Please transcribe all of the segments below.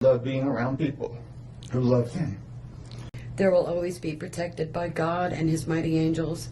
love being around people who love him. There will always be protected by God and his mighty angels.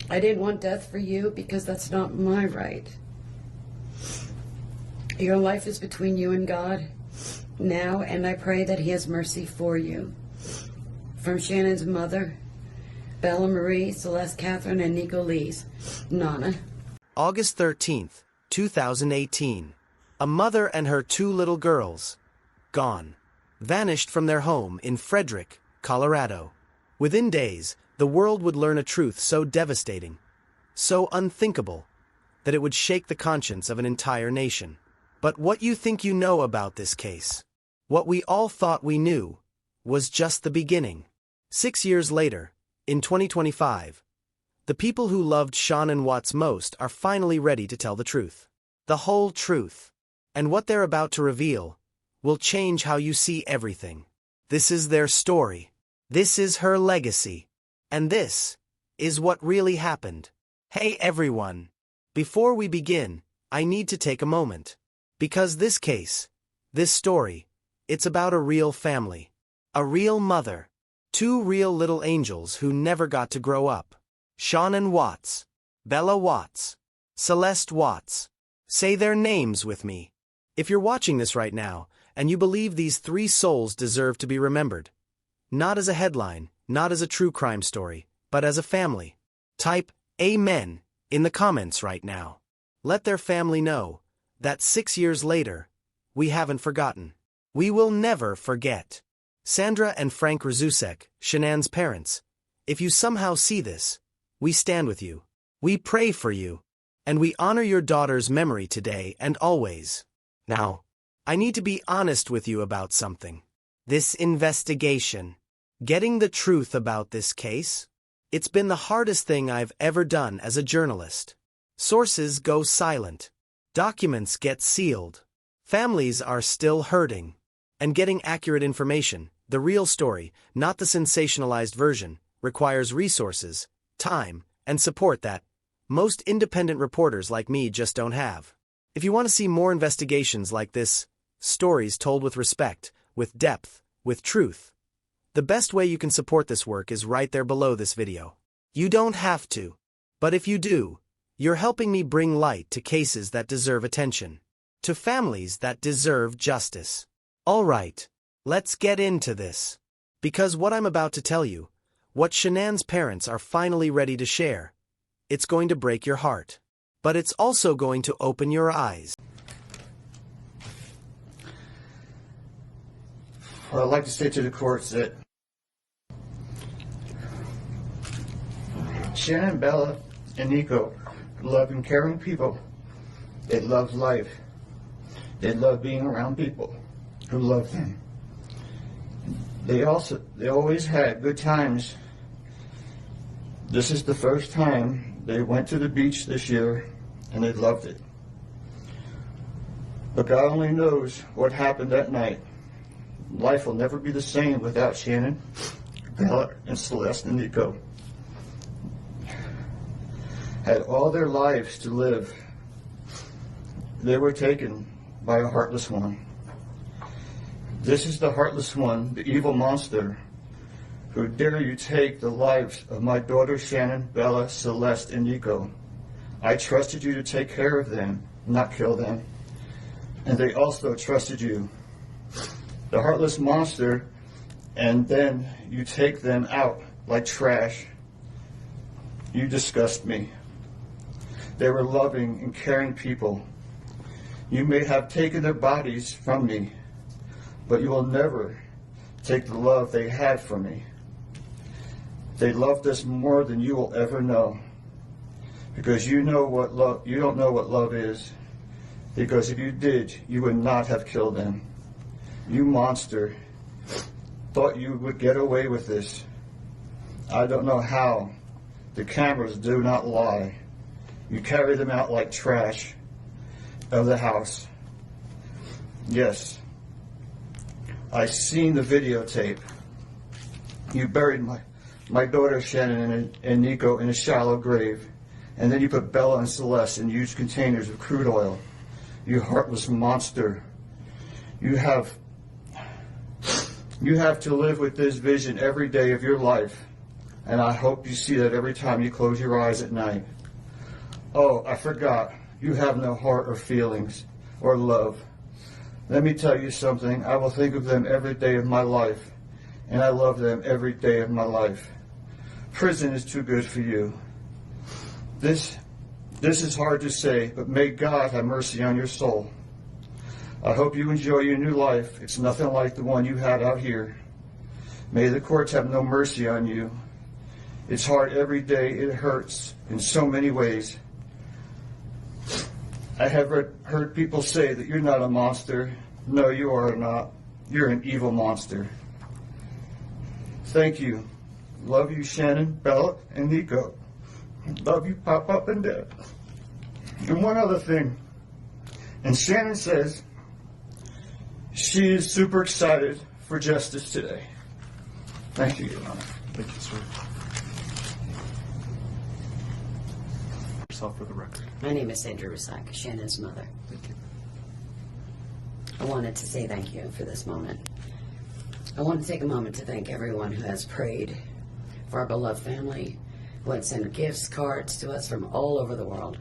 I didn't want death for you because that's not my right. Your life is between you and God now, and I pray that he has mercy for you. From Shannon's mother, Bella Marie, Celeste Catherine, and Nico Lee's, Nana. August 13th, 2018. A mother and her 2 little girls, gone, vanished from their home in Frederick, Colorado. Within days, the world would learn a truth so devastating, so unthinkable, that it would shake the conscience of an entire nation. But what you think you know about this case, what we all thought we knew, was just the beginning. 6 years later, in 2025, the people who loved Shanann Watts most are finally ready to tell the truth. The whole truth. And what they're about to reveal will change how you see everything. This is their story. This is her legacy. And this is what really happened. Hey everyone! Before we begin, I need to take a moment. Because this case, this story, it's about a real family. A real mother. 2 real little angels who never got to grow up. Shanann Watts. Bella Watts. Celeste Watts. Say their names with me. If you're watching this right now, and you believe these 3 souls deserve to be remembered, not as a headline, not as a true crime story, but as a family, type Amen in the comments right now. Let their family know that 6 years later, we haven't forgotten. We will never forget. Sandra and Frank Razusek, Shanann's parents, if you somehow see this, we stand with you. We pray for you. And we honor your daughter's memory today and always. Now, I need to be honest with you about something. This investigation, getting the truth about this case, it's been the hardest thing I've ever done as a journalist. Sources go silent. Documents get sealed. Families are still hurting. And getting accurate information, the real story, not the sensationalized version, requires resources, time, and support that most independent reporters like me just don't have. If you want to see more investigations like this, stories told with respect, with depth, with truth, the best way you can support this work is right there below this video. You don't have to. But if you do, you're helping me bring light to cases that deserve attention. To families that deserve justice. Alright, let's get into this. Because what I'm about to tell you, what Shanann's parents are finally ready to share, it's going to break your heart. But it's also going to open your eyes. What I'd like to say to the courts that Shanann, Bella, and Nico love and caring people. They love life. They love being around people who love them. They always had good times. This is the first time they went to the beach this year, and they loved it. But God only knows what happened that night. Life will never be the same without Shanann, Bella, and Celeste and Nico. Had all their lives to live. They were taken by a heartless one. This is the heartless one, the evil monster, who dare you take the lives of my daughters Shanann, Bella, Celeste, and Nico. I trusted you to take care of them, not kill them. And they also trusted you. The heartless monster, and then you take them out like trash. You disgust me. They were loving and caring people. You may have taken their bodies from me, but you will never take the love they had for me. They loved us more than you will ever know, because you don't know what love is, because if you did, you would not have killed them. You monster, thought you would get away with this. I don't know how. The cameras do not lie. You carry them out like trash of the house. Yes, I seen the videotape. You buried my daughter Shanann and Nico in a shallow grave, and then you put Bella and Celeste in huge containers of crude oil. You heartless monster. You have You have to live with this vision every day of your life, and I hope you see that every time you close your eyes at night. Oh, I forgot. You have no heart or feelings or love. Let me tell you something. I will think of them every day of my life, and I love them every day of my life. Prison is too good for you. This is hard to say, but may God have mercy on your soul. I hope you enjoy your new life. It's nothing like the one you had out here. May the courts have no mercy on you. It's hard every day. It hurts in so many ways. I have heard people say that you're not a monster. No, you are not. You're an evil monster. Thank you. Love you, Shanann, Bella, and Nico. Love you, Pop and Dad. And one other thing. And Shanann says she is super excited for justice today. Thank you, Your Honor. Thank you, sir. Yourself for the record. My name is Sandra Rusak, Shannon's mother. Thank you. I wanted to say thank you for this moment. I want to take a moment to thank everyone who has prayed for our beloved family, who had sent gifts, cards to us from all over the world.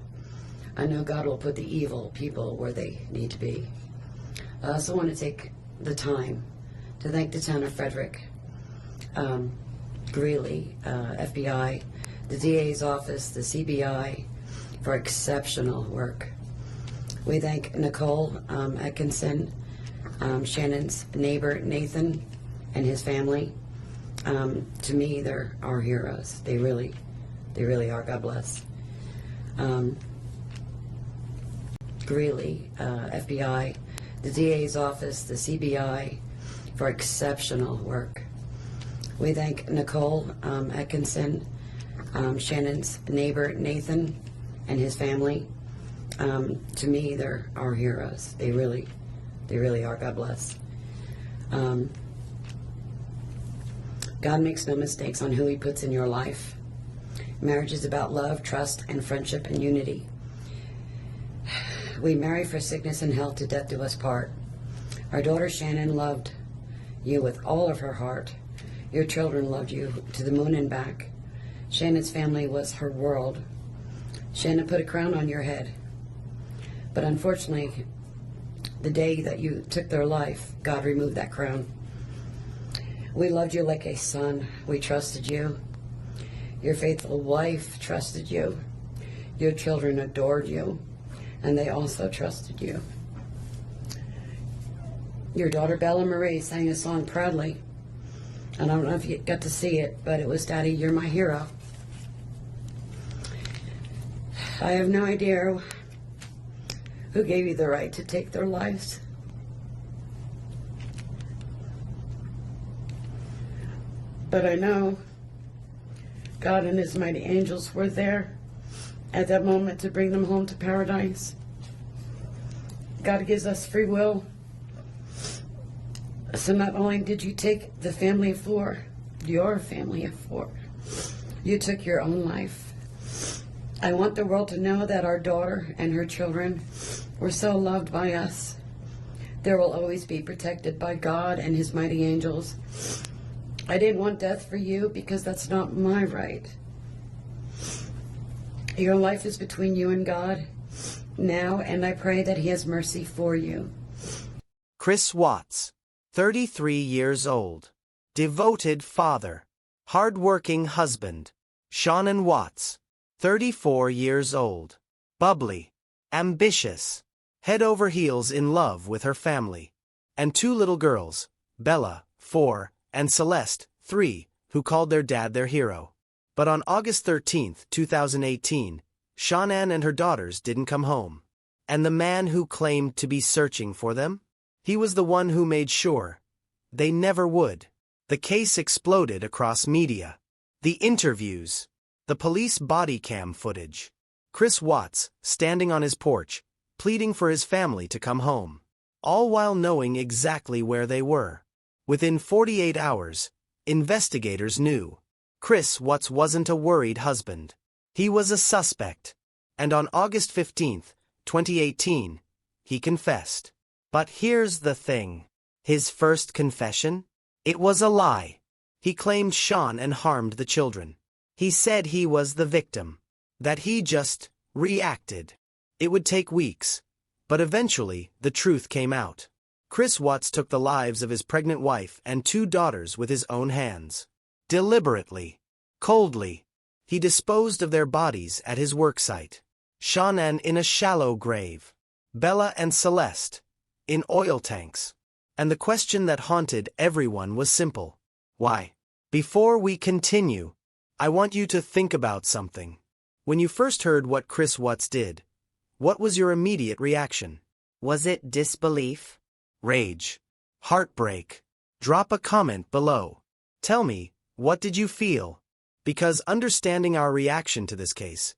I know God will put the evil people where they need to be. I also want to take the time to thank the town of Frederick, Greeley, FBI, the DA's office, the CBI, for exceptional work. We thank Nicole Atkinson, Shannon's neighbor Nathan, and his family. To me, they're our heroes. They really are. God bless. Greeley, FBI, the DA's office, the CBI, for exceptional work. We thank Nicole Atkinson, Shannon's neighbor Nathan, and his family. To me, they're our heroes. They really are. God bless. God makes no mistakes on who he puts in your life. Marriage is about love, trust, and friendship and unity. We marry for sickness and health, to death do us part. Our daughter Shanann loved you with all of her heart. Your children loved you to the moon and back. Shannon's family was her world. Shanann put a crown on your head. But unfortunately, the day that you took their life, God removed that crown. We loved you like a son. We trusted you. Your faithful wife trusted you. Your children adored you, and they also trusted you. Your daughter Bella Marie sang a song proudly. I don't know if you got to see it, but it was, "Daddy, you're my hero." I have no idea who gave you the right to take their lives. But I know God and his mighty angels were there at that moment to bring them home to paradise. God gives us free will. So not only did you take the family of four, your family of four, you took your own life. I want the world to know that our daughter and her children were so loved by us. They will always be protected by God and his mighty angels. I didn't want death for you because that's not my right. Your life is between you and God now, and I pray that he has mercy for you. Chris Watts, 33 years old. Devoted father. Hard-working husband. Shanann Watts, 34 years old. Bubbly. Ambitious. Head over heels in love with her family. And two little girls, Bella, 4, and Celeste, 3, who called their dad their hero. But on August 13, 2018, Shanann and her daughters didn't come home. And the man who claimed to be searching for them? He was the one who made sure they never would. The case exploded across media. The interviews. The police body cam footage. Chris Watts, standing on his porch, pleading for his family to come home. All while knowing exactly where they were. Within 48 hours, investigators knew. Chris Watts wasn't a worried husband. He was a suspect. And on August 15, 2018, he confessed. But here's the thing. His first confession? It was a lie. He claimed Shanann harmed the children. He said he was the victim. That he just reacted. It would take weeks. But eventually, the truth came out. Chris Watts took the lives of his pregnant wife and 2 daughters with his own hands. Deliberately. Coldly. He disposed of their bodies at his worksite. Shanann in a shallow grave. Bella and Celeste in oil tanks. And the question that haunted everyone was simple. Why? Before we continue, I want you to think about something. When you first heard what Chris Watts did, what was your immediate reaction? Was it disbelief? Rage? Heartbreak? Drop a comment below. Tell me, what did you feel? Because understanding our reaction to this case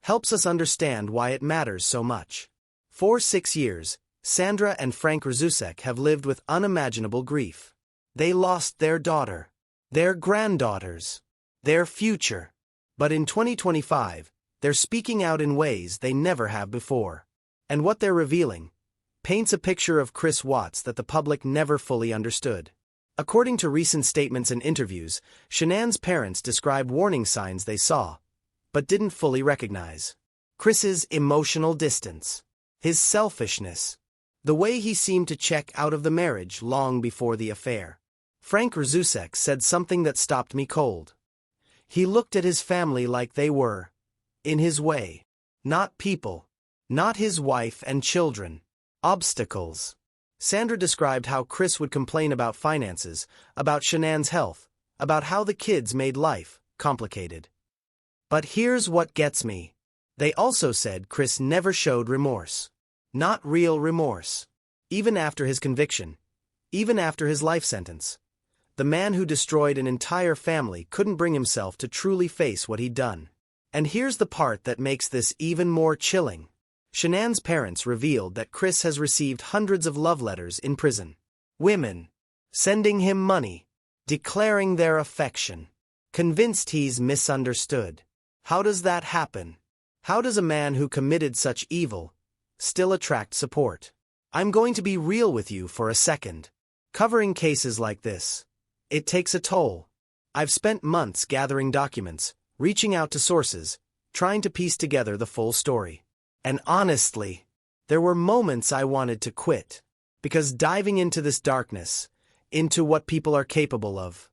helps us understand why it matters so much. For 6 years, Sandra and Frank Razusek have lived with unimaginable grief. They lost their daughter, their granddaughters, their future. But in 2025, they're speaking out in ways they never have before. And what they're revealing paints a picture of Chris Watts that the public never fully understood. According to recent statements and interviews, Shanann's parents describe warning signs they saw, but didn't fully recognize. Chris's emotional distance, his selfishness, the way he seemed to check out of the marriage long before the affair. Frank Razusek said something that stopped me cold. He looked at his family like they were, in his way, not people, not his wife and children, obstacles. Sandra described how Chris would complain about finances, about Shanann's health, about how the kids made life complicated. But here's what gets me. They also said Chris never showed remorse. Not real remorse. Even after his conviction. Even after his life sentence. The man who destroyed an entire family couldn't bring himself to truly face what he'd done. And here's the part that makes this even more chilling. Shanann's parents revealed that Chris has received hundreds of love letters in prison. Women sending him money, declaring their affection, convinced he's misunderstood. How does that happen? How does a man who committed such evil still attract support? I'm going to be real with you for a second. Covering cases like this, it takes a toll. I've spent months gathering documents, reaching out to sources, trying to piece together the full story. And honestly, there were moments I wanted to quit. Because diving into this darkness, into what people are capable of,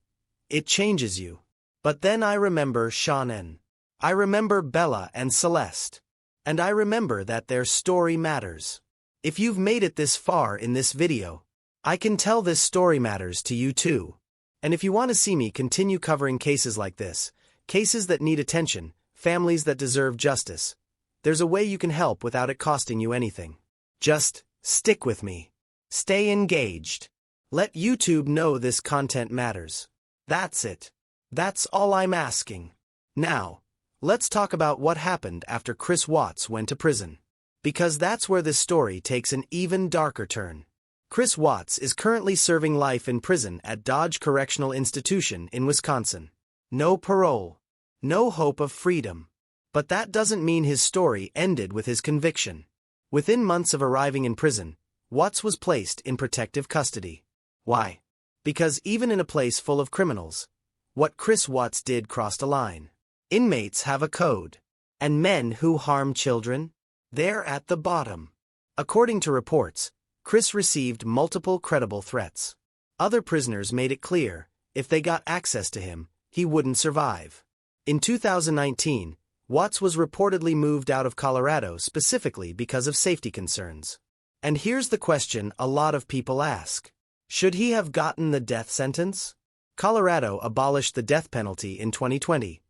it changes you. But then I remember Shanann. I remember Bella and Celeste. And I remember that their story matters. If you've made it this far in this video, I can tell this story matters to you too. And if you want to see me continue covering cases like this, cases that need attention, families that deserve justice, there's a way you can help without it costing you anything. Just stick with me. Stay engaged. Let YouTube know this content matters. That's it. That's all I'm asking. Now, let's talk about what happened after Chris Watts went to prison. Because that's where this story takes an even darker turn. Chris Watts is currently serving life in prison at Dodge Correctional Institution in Wisconsin. No parole. No hope of freedom. But that doesn't mean his story ended with his conviction. Within months of arriving in prison, Watts was placed in protective custody. Why? Because even in a place full of criminals, what Chris Watts did crossed a line. Inmates have a code. And men who harm children? They're at the bottom. According to reports, Chris received multiple credible threats. Other prisoners made it clear, if they got access to him, he wouldn't survive. In 2019, Watts was reportedly moved out of Colorado specifically because of safety concerns. And here's the question a lot of people ask. Should he have gotten the death sentence? Colorado abolished the death penalty in 2020.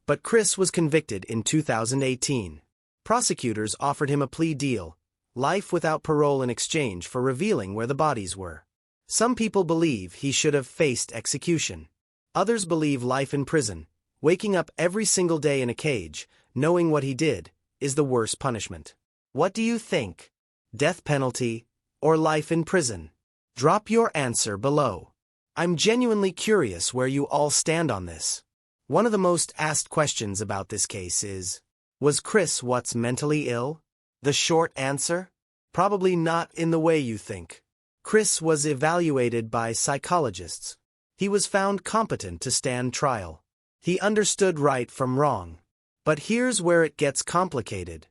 But Chris was convicted in 2018. Prosecutors offered him a plea deal, life without parole in exchange for revealing where the bodies were. Some people believe he should have faced execution. Others believe life in prison, waking up every single day in a cage, knowing what he did, is the worst punishment. What do you think? Death penalty or life in prison? Drop your answer below. I'm genuinely curious where you all stand on this. One of the most asked questions about this case is, was Chris Watts mentally ill? The short answer? Probably not in the way you think. Chris was evaluated by psychologists. He was found competent to stand trial. He understood right from wrong. But here's where it gets complicated.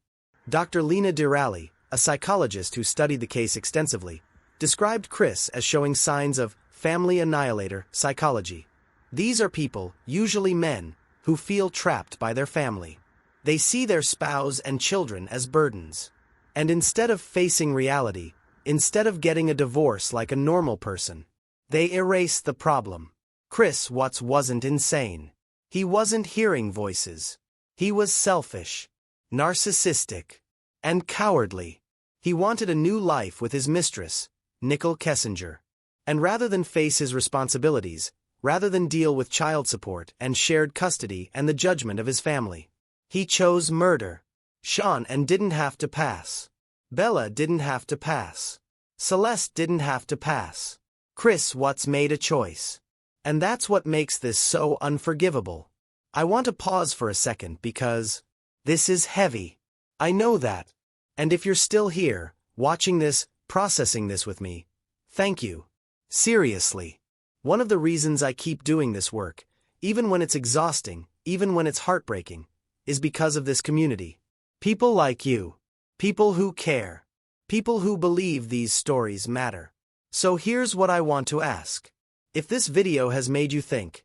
Dr. Lena Dirali, a psychologist who studied the case extensively, described Chris as showing signs of family annihilator psychology. These are people, usually men, who feel trapped by their family. They see their spouse and children as burdens. And instead of facing reality, instead of getting a divorce like a normal person, they erase the problem. Chris Watts wasn't insane. He wasn't hearing voices. He was selfish, narcissistic, and cowardly. He wanted a new life with his mistress, Nicole Kessinger. And rather than face his responsibilities, rather than deal with child support and shared custody and the judgment of his family, he chose murder. Shanann didn't have to pass. Bella didn't have to pass. Celeste didn't have to pass. Chris Watts made a choice. And that's what makes this so unforgivable. I want to pause for a second because this is heavy. I know that. And if you're still here, watching this, processing this with me, thank you. Seriously. One of the reasons I keep doing this work, even when it's exhausting, even when it's heartbreaking, is because of this community. People like you. People who care. People who believe these stories matter. So here's what I want to ask. If this video has made you think,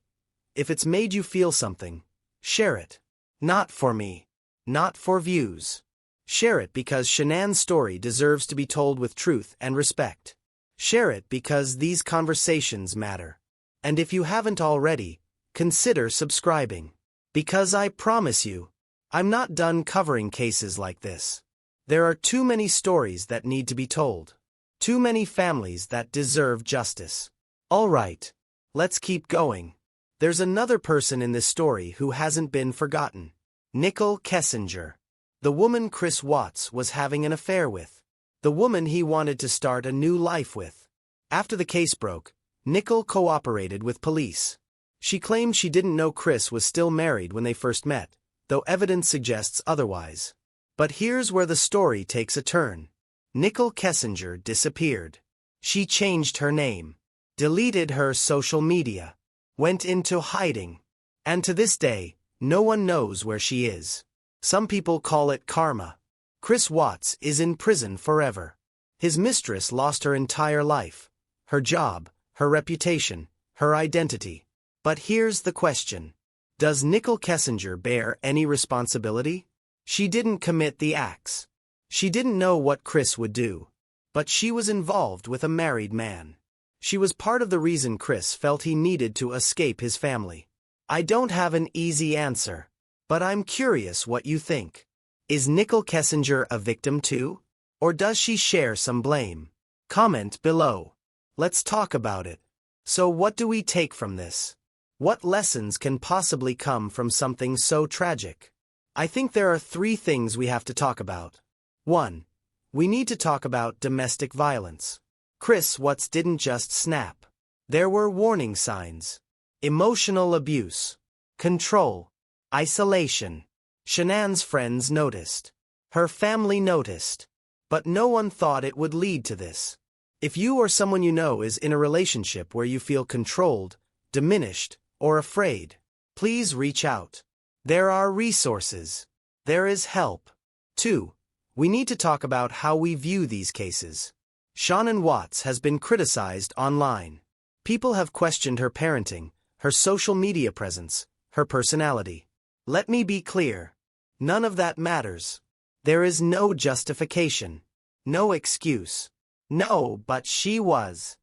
if it's made you feel something, share it. Not for me. Not for views. Share it because Shanann's story deserves to be told with truth and respect. Share it because these conversations matter. And if you haven't already, consider subscribing. Because I promise you, I'm not done covering cases like this. There are too many stories that need to be told. Too many families that deserve justice. All right, let's keep going. There's another person in this story who hasn't been forgotten. Nicole Kessinger. The woman Chris Watts was having an affair with. The woman he wanted to start a new life with. After the case broke, Nicole cooperated with police. She claimed she didn't know Chris was still married when they first met, though evidence suggests otherwise. But here's where the story takes a turn. Nicole Kessinger disappeared. She changed her name, deleted her social media, went into hiding. And to this day, no one knows where she is. Some people call it karma. Chris Watts is in prison forever. His mistress lost her entire life. Her job, her reputation, her identity. But here's the question. Does Nicole Kessinger bear any responsibility? She didn't commit the acts. She didn't know what Chris would do. But she was involved with a married man. She was part of the reason Chris felt he needed to escape his family. I don't have an easy answer. But I'm curious what you think. Is Nicole Kessinger a victim too? Or does she share some blame? Comment below. Let's talk about it. So what do we take from this? What lessons can possibly come from something so tragic? I think there are 3 things we have to talk about. 1. We need to talk about domestic violence. Chris Watts didn't just snap. There were warning signs. Emotional abuse. Control. Isolation. Shanann's friends noticed. Her family noticed. But no one thought it would lead to this. If you or someone you know is in a relationship where you feel controlled, diminished, or afraid, please reach out. There are resources. There is help. 2. We need to talk about how we view these cases. Shanann Watts has been criticized online. People have questioned her parenting, her social media presence, her personality. Let me be clear. None of that matters. There is no justification. No excuse. No, but she was.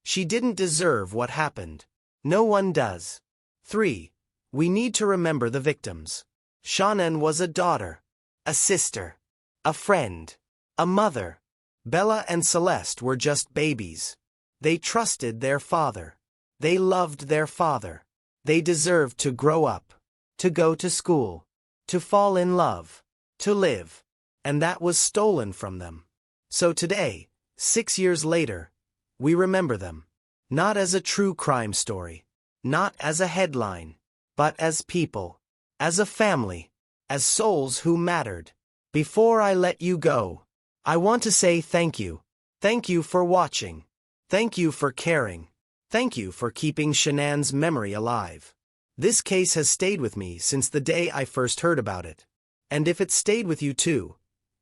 She didn't deserve what happened. No one does. 3. We need to remember the victims. Shanann was a daughter, a sister, a friend, a mother. Bella and Celeste were just babies. They trusted their father. They loved their father. They deserved to grow up, to go to school, to fall in love, to live. And that was stolen from them. So today, 6 years later, we remember them. Not as a true crime story. Not as a headline. But as people. As a family. As souls who mattered. Before I let you go, I want to say thank you. Thank you for watching. Thank you for caring. Thank you for keeping Shanann's memory alive. This case has stayed with me since the day I first heard about it. And if it stayed with you too,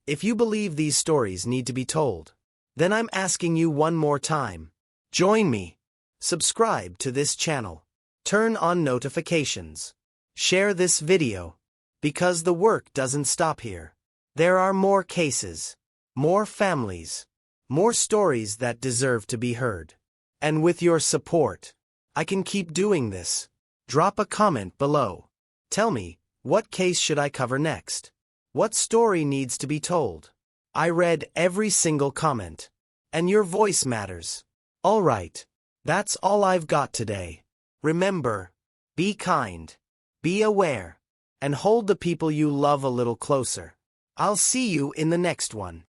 if you believe these stories need to be told, then I'm asking you one more time. Join me. Subscribe to this channel. Turn on notifications. Share this video. Because the work doesn't stop here. There are more cases, more families, more stories that deserve to be heard. And with your support, I can keep doing this. Drop a comment below. Tell me, what case should I cover next? What story needs to be told? I read every single comment. And your voice matters. Alright, that's all I've got today. Remember, be kind, be aware, and hold the people you love a little closer. I'll see you in the next one.